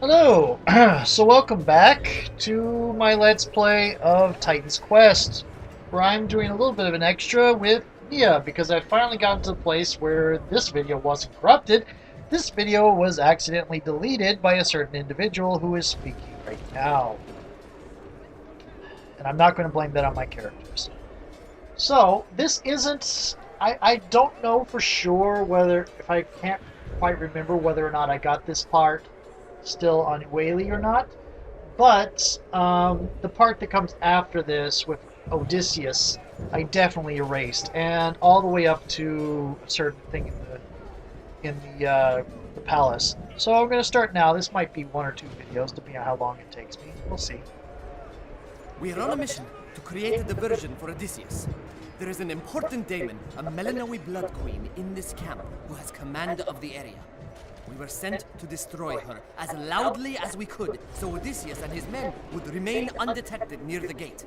Hello! So welcome back to my Let's Play of Titan's Quest, where I'm doing a little bit of an extra with Miya, because I finally gotten to the place where this video wasn't corrupted. This video was accidentally deleted by a certain individual who is speaking right now. And I'm not going to blame that on my characters. So, this isn't... I don't know for sure whether... If I can't quite remember whether or not I got this part still on Ueli or not, but the part that comes after this with Odysseus, I definitely erased, and all the way up to a certain thing in the palace. So I'm going to start now. This might be one or two videos, depending on how long it takes me. We'll see. We are on a mission to create a diversion for Odysseus. There is an important daemon, a Melanoe blood queen, in this camp who has command of the area. We were sent to destroy her as loudly as we could, so Odysseus and his men would remain undetected near the gate.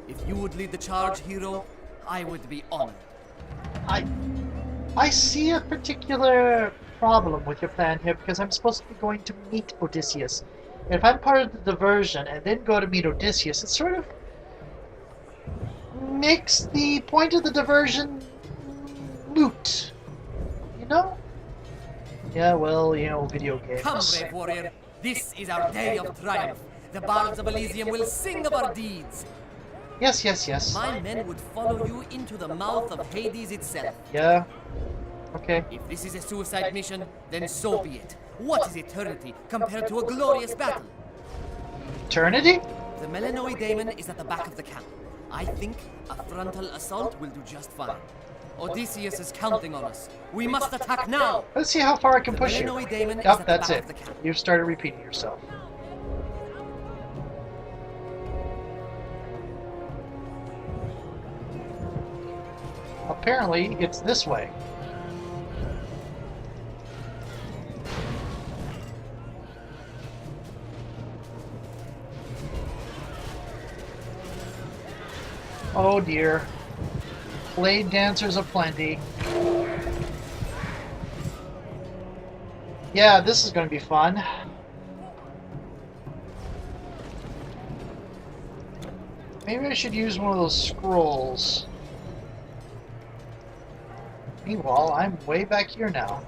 If you would lead the charge, hero, I would be honored. I see a particular problem with your plan here, because I'm supposed to be going to meet Odysseus. And if I'm part of the diversion and then go to meet Odysseus, it sort of makes the point of the diversion moot. You know? Yeah, well, video games. Come, brave warrior. This is our day of triumph. The bards of Elysium will sing of our deeds. Yes, yes, yes. My men would follow you into the mouth of Hades itself. Yeah. Okay. If this is a suicide mission, then so be it. What is eternity compared to a glorious battle? Eternity? The Melanoe daemon is at the back of the camp. I think a frontal assault will do just fine. Odysseus is counting on us. We must attack now! Let's see how far I can push you. Melanoe daemon is Yep, at that's the it. back of the camp. You've started repeating yourself. Apparently, it's this way. Oh dear. Blade dancers aplenty. Yeah, this is going to be fun. Maybe I should use one of those scrolls. Meanwhile, I'm way back here now.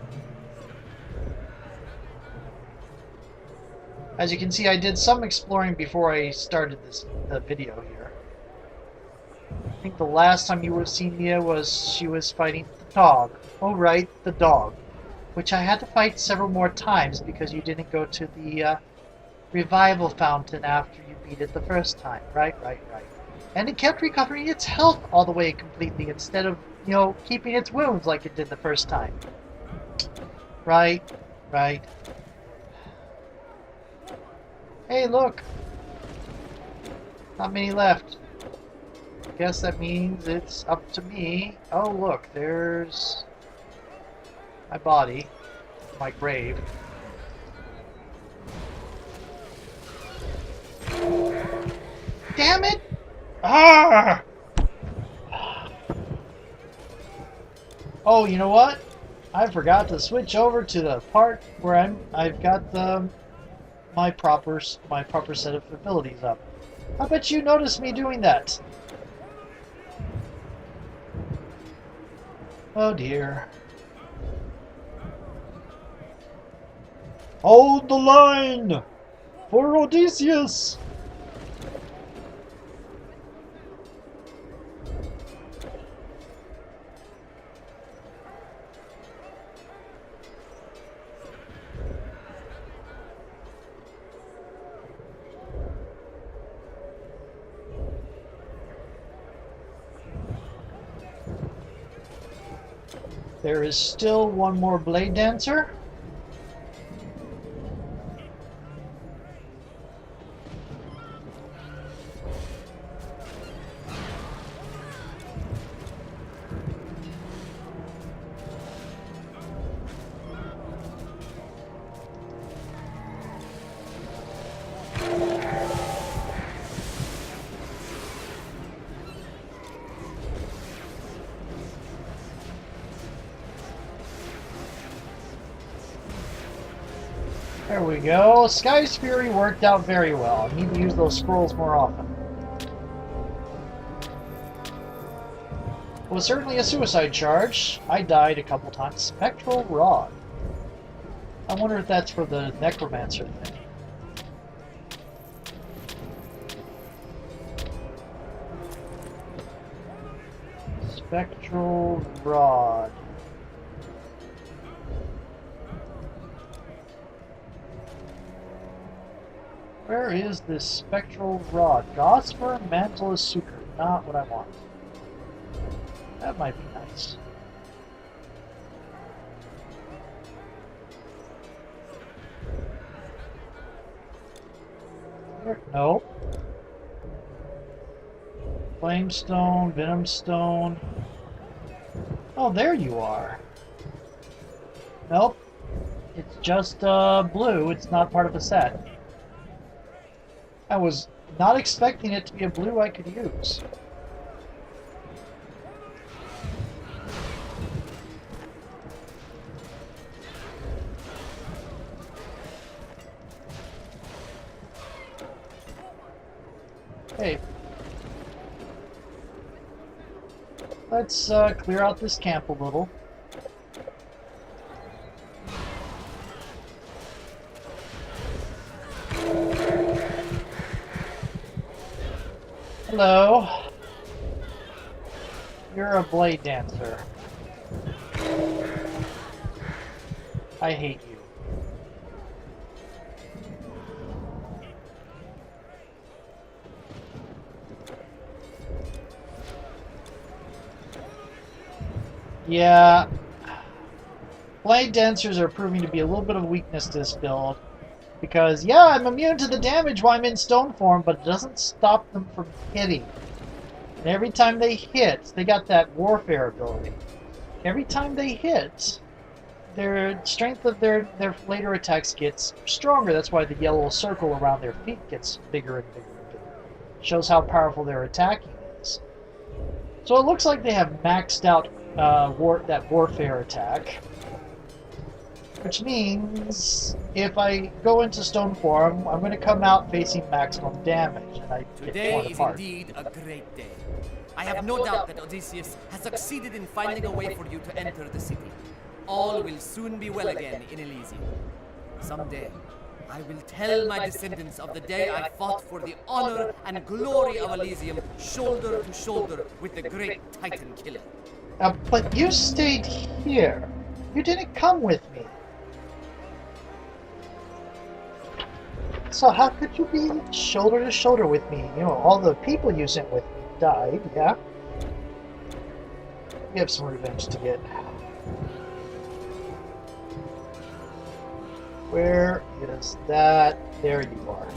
As you can see, I did some exploring before I started the video here. I think the last time you would have seen Miya was she was fighting the dog. Oh right, the dog. Which I had to fight several more times because you didn't go to the revival fountain after you beat it the first time. Right. And it kept recovering its health all the way completely instead of, keeping its wounds like it did the first time. Right. Hey, look! Not many left. Guess that means it's up to me. Oh, look, there's my body, my grave. Damn it! Ah! Oh, you know what? I forgot to switch over to the part where I've got my proper set of abilities up. I bet you noticed me doing that. Oh dear. Hold the line for Odysseus! There is still one more blade dancer. There we go. Sky's Fury worked out very well. I need to use those scrolls more often. It was certainly a suicide charge. I died a couple times. Spectral Rod. I wonder if that's for the necromancer thing. Spectral Rod. Where is this spectral rod? Gossamer Mantle Sucre. Not what I want. That might be nice. No. Flamestone, Venomstone. Oh, there you are. Nope. It's just blue. It's not part of a set. I was not expecting it to be a blue I could use. Hey. Let's clear out this camp a little. Hello. You're a blade dancer. I hate you. Yeah. Blade dancers are proving to be a little bit of a weakness to this build. Because, yeah, I'm immune to the damage while I'm in stone form, but it doesn't stop them from hitting. And every time they hit, they got that warfare ability. Every time they hit, their strength of their later attacks gets stronger. That's why the yellow circle around their feet gets bigger and bigger and bigger. Shows how powerful their attacking is. So it looks like they have maxed out that warfare attack. Which means, if I go into stone form, I'm going to come out facing maximum damage, and I get torn Today is apart. indeed a great day. I have no doubt that Odysseus has succeeded in finding a way for you to enter the city. All will soon be well again in Elysium. Someday, I will tell my descendants of the day I fought for the honor and glory of Elysium, shoulder to shoulder with the great Titan killer. But you stayed here. You didn't come with me. So how could you be shoulder to shoulder with me? You know, all the people you sent with me died, yeah? You have some revenge to get. Where is that? There you are.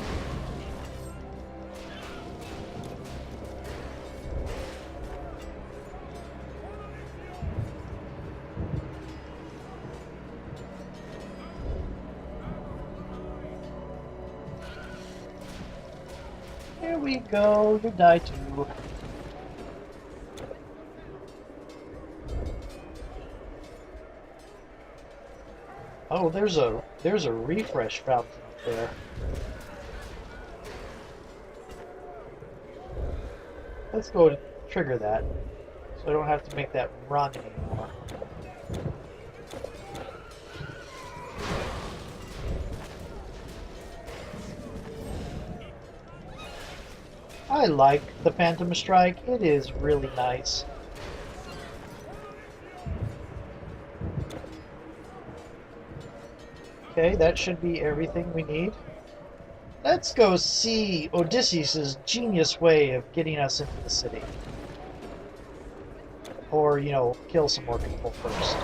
Here we go, you die too. Oh, there's a refresh fountain up there. Let's go trigger that, so I don't have to make that run anymore. I like the Phantom Strike. It is really nice. Okay, that should be everything we need. Let's go see Odysseus' genius way of getting us into the city. Or, you know, kill some more people first.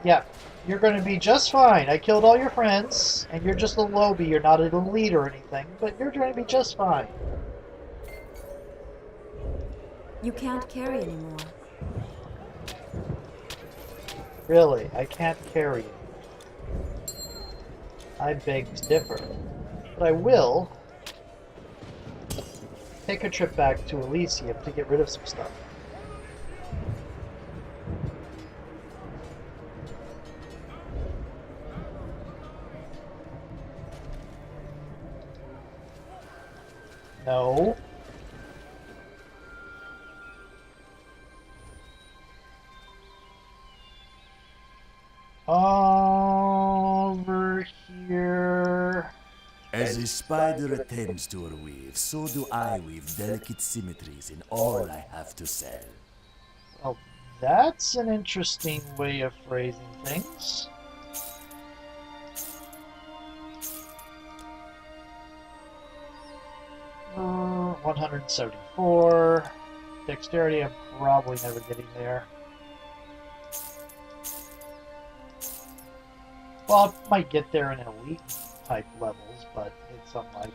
Yeah, you're going to be just fine. I killed all your friends, and you're just a lowbie. You're not an elite or anything, but you're going to be just fine. You can't carry anymore. Really, I can't carry you. I beg to differ. But I will take a trip back to Elysium to get rid of some stuff. No. Over here. As a spider attempts to weave, so do I weave delicate symmetries in all I have to sell. Oh, that's an interesting way of phrasing things. Uh, 174. Dexterity, I'm probably never getting there. Well, I might get there in elite type levels, but it's unlikely.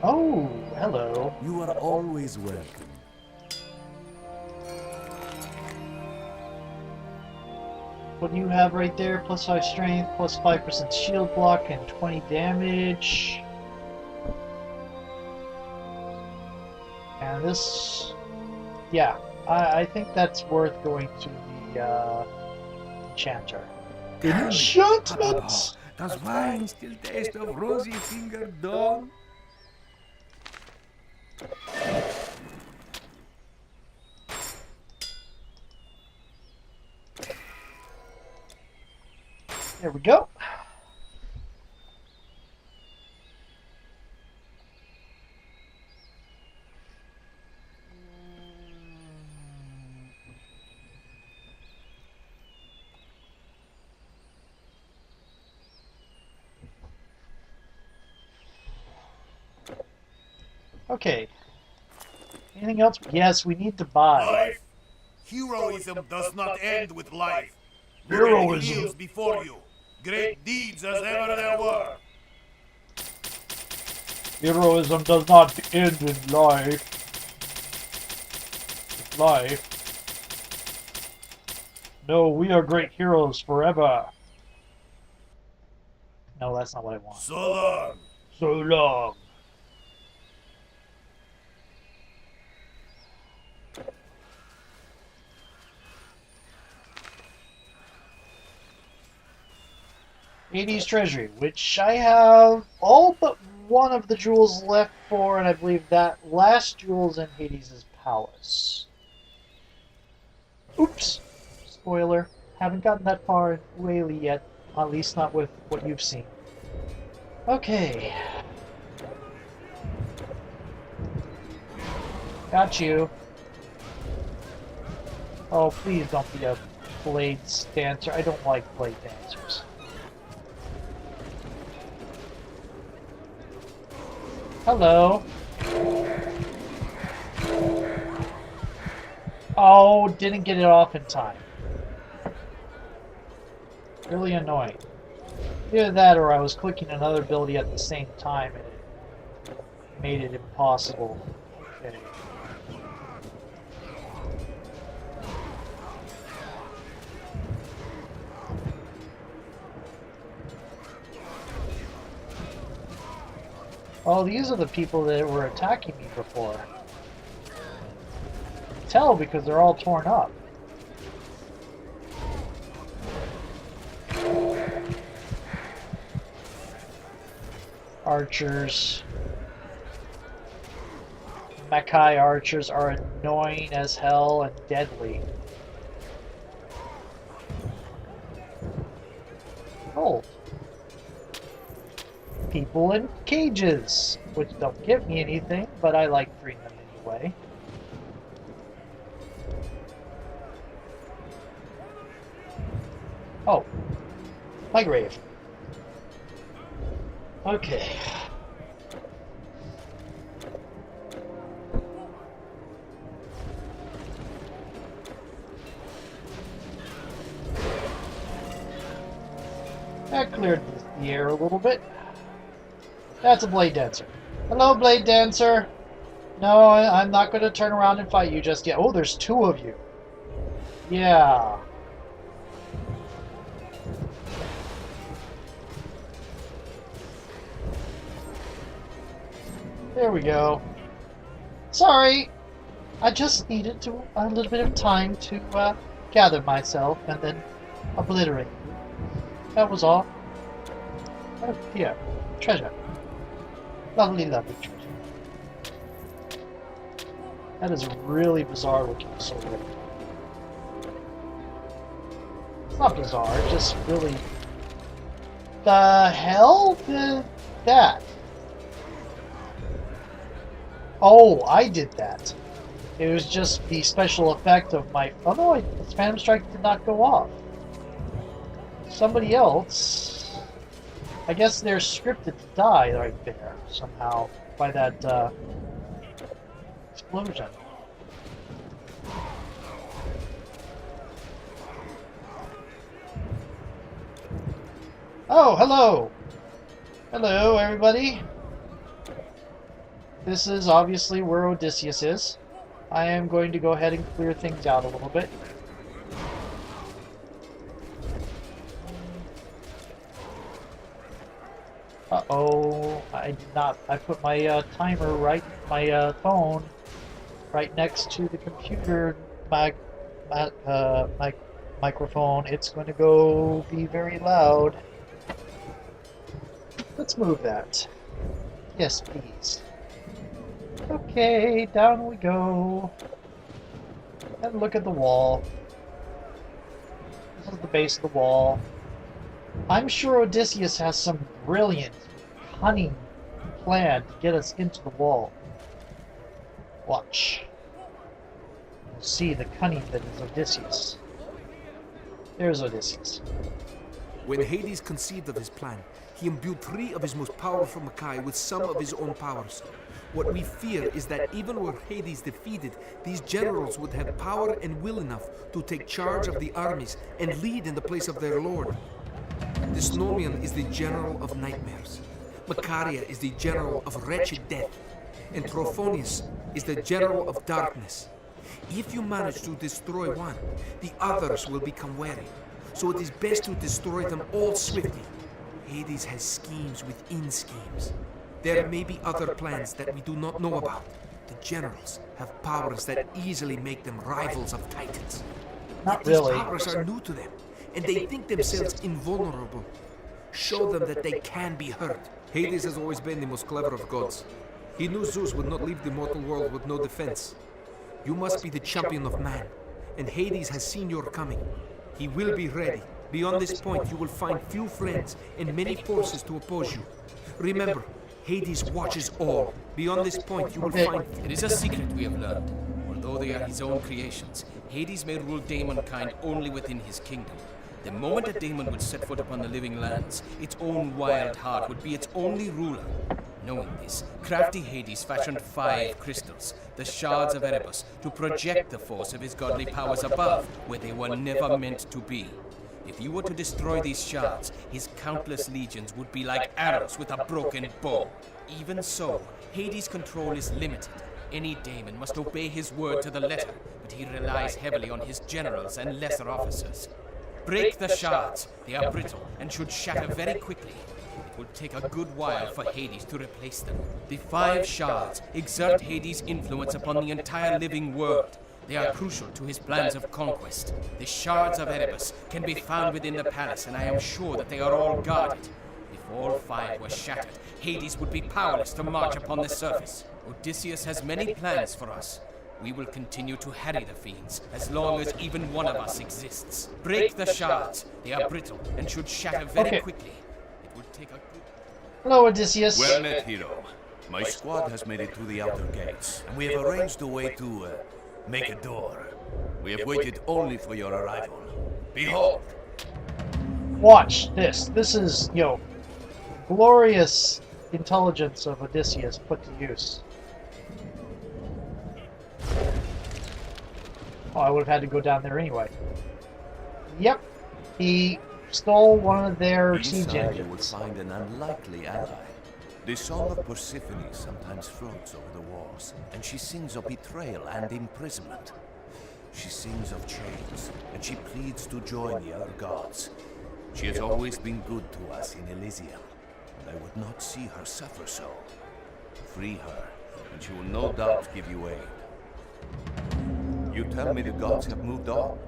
Oh, hello. You are always welcome. What do you have right there? Plus 5 strength, plus 5% shield block, and 20 damage. And this... Yeah, I think that's worth going to the enchanter. Enchantment! Does wine still taste of rosy-fingered dawn? There we go. Okay. Anything else? Yes, we need to buy. Life. Heroism does not end with life. Heroism. Heals before you. Great deeds as ever there were. Heroism does not end in life. Life. No, we are great heroes forever. No, that's not what I want. So long. So long. Hades Treasury, which I have all but one of the jewels left for, and I believe that last jewel's in Hades' palace. Oops! Spoiler. Haven't gotten that far in Ueli yet, at least not with what you've seen. Okay. Got you. Oh, please don't be a blades dancer. I don't like blade dancers. Hello. Oh, didn't get it off in time. Really annoying. Either that or I was clicking another ability at the same time and it made it impossible. Okay. Oh, these are the people that were attacking me before. Tell because they're all torn up. Archers. Makai archers are annoying as hell and deadly. Oh. People in cages, which don't give me anything, but I like freeing them anyway. Oh, my grave. Okay. That cleared the air a little bit. That's a blade dancer. Hello, blade dancer. No, I'm not going to turn around and fight you just yet. Oh, there's two of you. Yeah. There we go. Sorry. I just needed a little bit of time to gather myself and then obliterate you. That was all. Oh, here. Treasure. Lovely, lovely treasure. That is a really bizarre looking sword. It's not bizarre, just really... The hell did that? Oh, I did that. It was just the special effect of my... Oh no, the Phantom Strike did not go off. Somebody else... I guess they're scripted to die right there, somehow, by that, explosion. Oh, hello! Hello, everybody! This is obviously where Odysseus is. I am going to go ahead and clear things out a little bit. Uh-oh, I did not. I put my timer right, my phone right next to the computer, my microphone. It's going to go be very loud. Let's move that. Yes, please. Okay, down we go. And look at the wall. This is the base of the wall. I'm sure Odysseus has some brilliant, cunning plan to get us into the wall. Watch. You'll see the cunning that is Odysseus. There's Odysseus. When Hades conceived of his plan, he imbued 3 of his most powerful Makai with some of his own powers. What we fear is that even were Hades defeated, these generals would have power and will enough to take charge of the armies and lead in the place of their lord. Dysnomion is the general of nightmares. Macaria is the general of wretched death. And Trophonius is the general of darkness. If you manage to destroy one, the others will become wary. So it is best to destroy them all swiftly. Hades has schemes within schemes. There may be other plans that we do not know about. The generals have powers that easily make them rivals of titans. Not But these really. powers are new to them, and they think themselves invulnerable. Show them that they can be hurt. Hades has always been the most clever of gods. He knew Zeus would not leave the mortal world with no defense. You must be the champion of man, and Hades has seen your coming. He will be ready. Beyond this point, you will find few friends and many forces to oppose you. Remember, Hades watches all. Beyond this point, you will find... It is a secret we have learned. Although they are his own creations, Hades may rule daemonkind only within his kingdom. The moment a daemon would set foot upon the living lands, its own wild heart would be its only ruler. Knowing this, crafty Hades fashioned 5 crystals, the shards of Erebus, to project the force of his godly powers above, where they were never meant to be. If you were to destroy these shards, his countless legions would be like arrows with a broken bow. Even so, Hades' control is limited. Any daemon must obey his word to the letter, but he relies heavily on his generals and lesser officers. Break the shards. They are brittle and should shatter very quickly. It will take a good while for Hades to replace them. The 5 shards exert Hades' influence upon the entire living world. They are crucial to his plans of conquest. The shards of Erebus can be found within the palace, and I am sure that they are all guarded. If all 5 were shattered, Hades would be powerless to march upon the surface. Odysseus has many plans for us. We will continue to harry the fiends as long as even one of us exists. Break the shards. They are brittle and should shatter very quickly. It will take a good... Hello, Odysseus. Well met, hero. My squad has made it through the outer gates, and we have arranged a way to, make a door. We have waited only for your arrival. Behold! Watch this. This is, glorious intelligence of Odysseus put to use. Oh, I would have had to go down there anyway. Yep. He stole one of their siege Inside you will engines. find an unlikely ally. The song of Persephone sometimes floats over the walls, and she sings of betrayal and imprisonment. She sings of chains, and she pleads to join the other gods. She has always been good to us in Elysium, and I would not see her suffer so. Free her, and she will no doubt give you aid. You tell me the gods have moved on.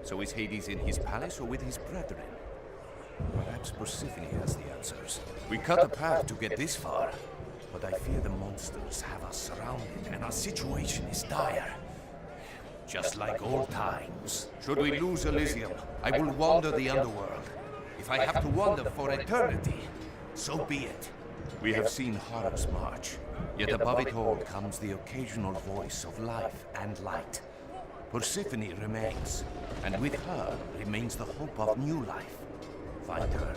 So is Hades in his palace or with his brethren? Perhaps Persephone has the answers. We cut a path to get this far. but I fear the monsters have us surrounded and our situation is dire. Just like old times. Should we lose Elysium, I will wander the underworld. If I have to wander for eternity, so be it. We have seen horrors march, yet above it all comes the occasional voice of life and light. Persephone remains, and with her remains the hope of new life. Find her.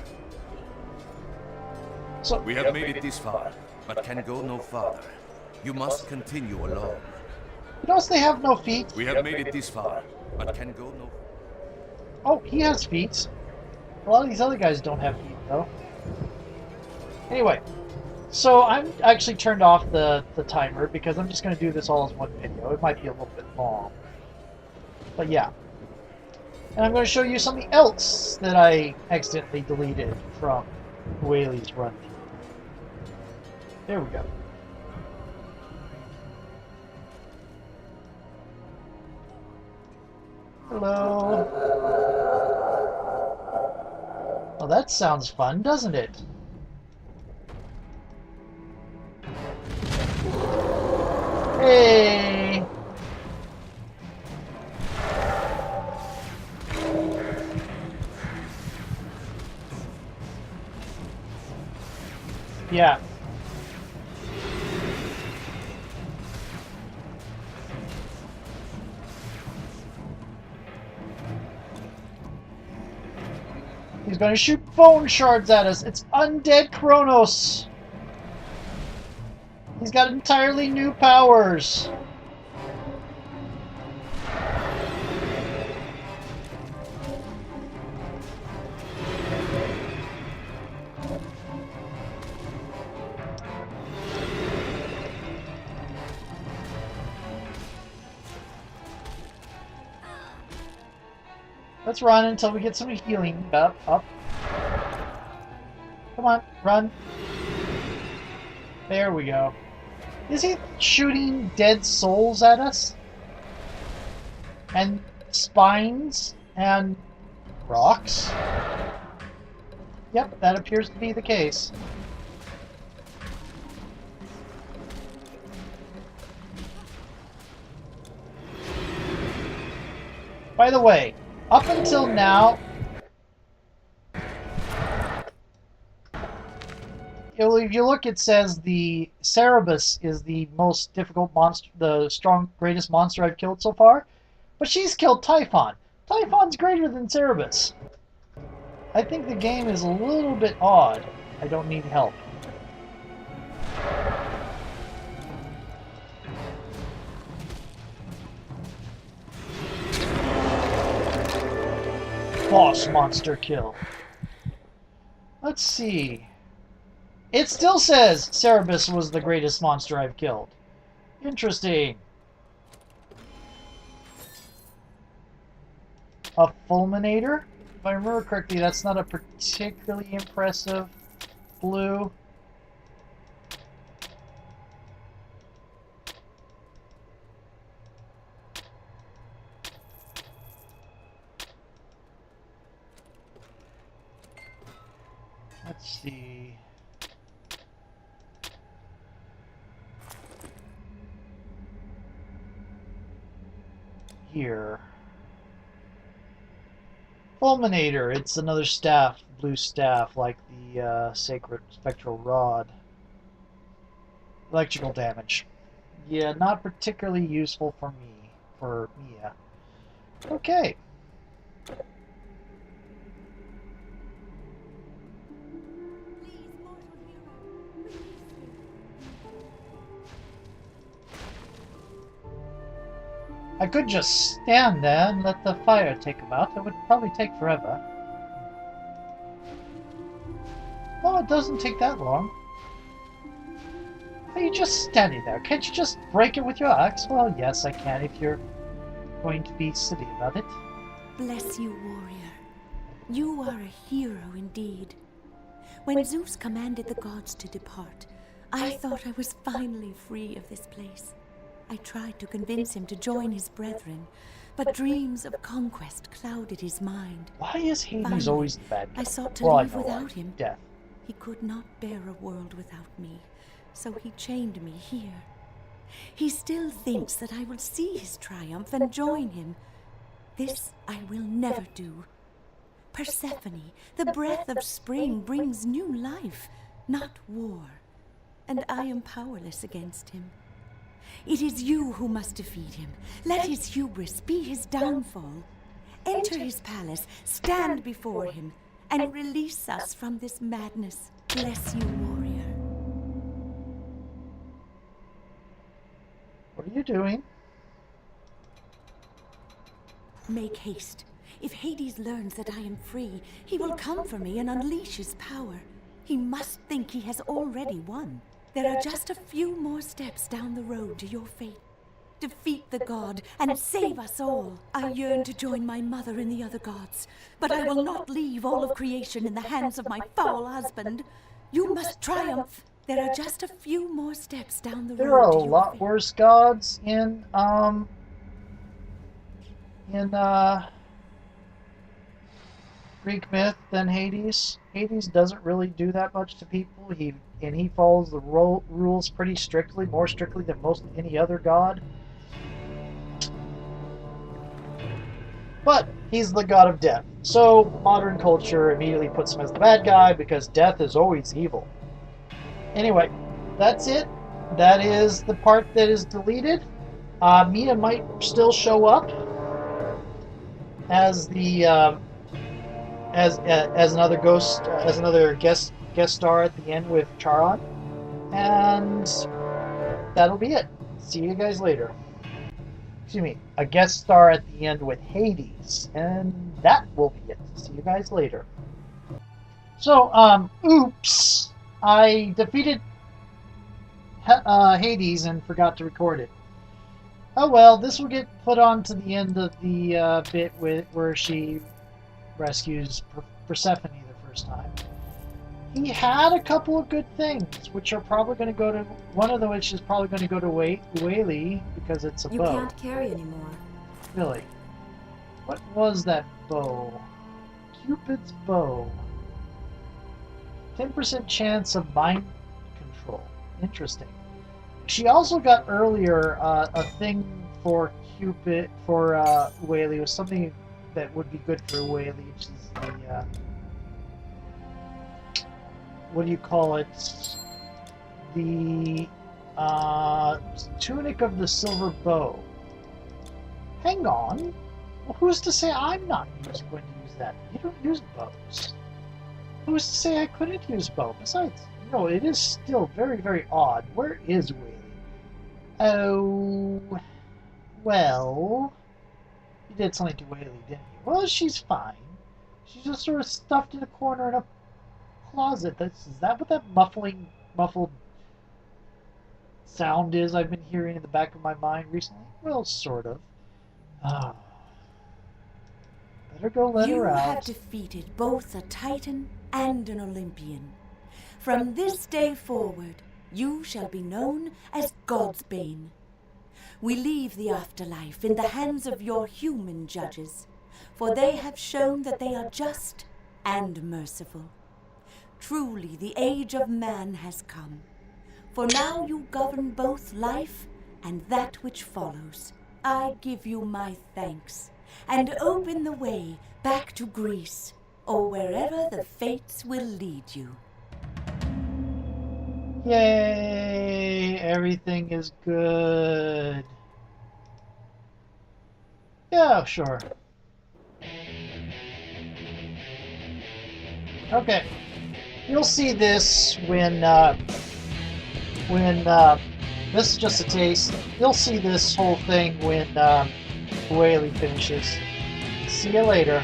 So, We have made it this far, but can go no farther. You must continue alone. notice they have no feet. We have made it this far, but can go no... Oh, he has feet. A lot of these other guys don't have feet, though. Anyway, so I'm actually turned off the timer because I'm just going to do this all as one video. It might be a little bit long. But yeah. And I'm going to show you something else that I accidentally deleted from Ueli's run. There we go. Hello. Well, that sounds fun, doesn't it? Hey! Yeah. He's going to shoot bone shards at us. It's Undead Kronos. He's got entirely new powers. Let's run until we get some healing. Up. Come on, run. There we go. Is he shooting dead souls at us? And spines? And rocks? Yep, that appears to be the case. By the way, up until now, if you look, it says the Cerberus is the most difficult monster, the greatest monster I've killed so far. But she's killed Typhon. Typhon's greater than Cerberus. I think the game is a little bit odd. I don't need help. Boss monster kill. Let's see. It still says Cerberus was the greatest monster I've killed. Interesting. A fulminator? If I remember correctly, that's not a particularly impressive blue. Let's see. Here. Fulminator. It's another staff, blue staff, like the sacred spectral rod. Electrical damage. Yeah, not particularly useful for me, for Miya. Okay. I could just stand there and let the fire take him out. It would probably take forever. Oh, it doesn't take that long. Are you just standing there? Can't you just break it with your axe? Well, yes, I can if you're going to be silly about it. Bless you, warrior. You are a hero indeed. When Zeus commanded the gods to depart, I thought I was finally free of this place. I tried to convince him to join his brethren, but dreams of conquest clouded his mind. Why is Hades Finally, always the bad guy? I sought to Well, I live know why. without him. Death. He could not bear a world without me, so he chained me here. He still thinks that I will see his triumph and join him. This I will never do. Persephone, the breath of spring brings new life, not war, and I am powerless against him. It is you who must defeat him. Let his hubris be his downfall. Enter his palace, stand before him, and release us from this madness. Bless you, warrior. What are you doing? Make haste. If Hades learns that I am free, he will come for me and unleash his power. He must think he has already won. There are just a few more steps down the road to your fate. Defeat the god and save us all. I yearn to join my mother and the other gods, but I will not leave all of creation in the hands of my foul husband. You must triumph. There are just a few more steps down the road. There are a to your lot fate. worse gods in Greek myth than Hades. Hades doesn't really do that much to people. He follows the rules pretty strictly, more strictly than most any other god. But he's the god of death, so modern culture immediately puts him as the bad guy because death is always evil. Anyway, that's it. That is the part that is deleted. Miya might still show up as the as another ghost, as another guest star at the end with Charon, and that'll be it. See you guys later. Excuse me, a guest star at the end with Hades, and that will be it. See you guys later. So, oops, I defeated Hades and forgot to record it. Oh well, this will get put on to the end of the bit where she rescues Persephone the first time. He had a couple of good things, which are probably going to go to... One of which is probably going to go to Ueli, because it's a bow. You can't carry anymore. Really? What was that bow? Cupid's bow. 10% chance of mind control. Interesting. She also got earlier a thing for Cupid, for Ueli, was something that would be good for Ueli, which is the... what do you call it? The tunic of the silver bow. Hang on. Well, who's to say I'm not going to use that? You don't use bows. Who's to say I couldn't use bow? Besides, you know, it is still very, very odd. Where is Ueli? Oh, well, you did something to Ueli, didn't you? Well, she's fine. She's just sort of stuffed in a corner in a closet. Is that what that muffled sound is I've been hearing in the back of my mind recently? Well, sort of. Better go let her out. You have defeated both a Titan and an Olympian. From this day forward, you shall be known as God's Bane. We leave the afterlife in the hands of your human judges, for they have shown that they are just and merciful. Truly, the age of man has come, for now you govern both life and that which follows. I give you my thanks, and open the way back to Greece, or wherever the fates will lead you. Yay! Everything is good. Yeah, sure. Okay. You'll see this when this is just a taste. You'll see this whole thing when Ueli finishes. See you later.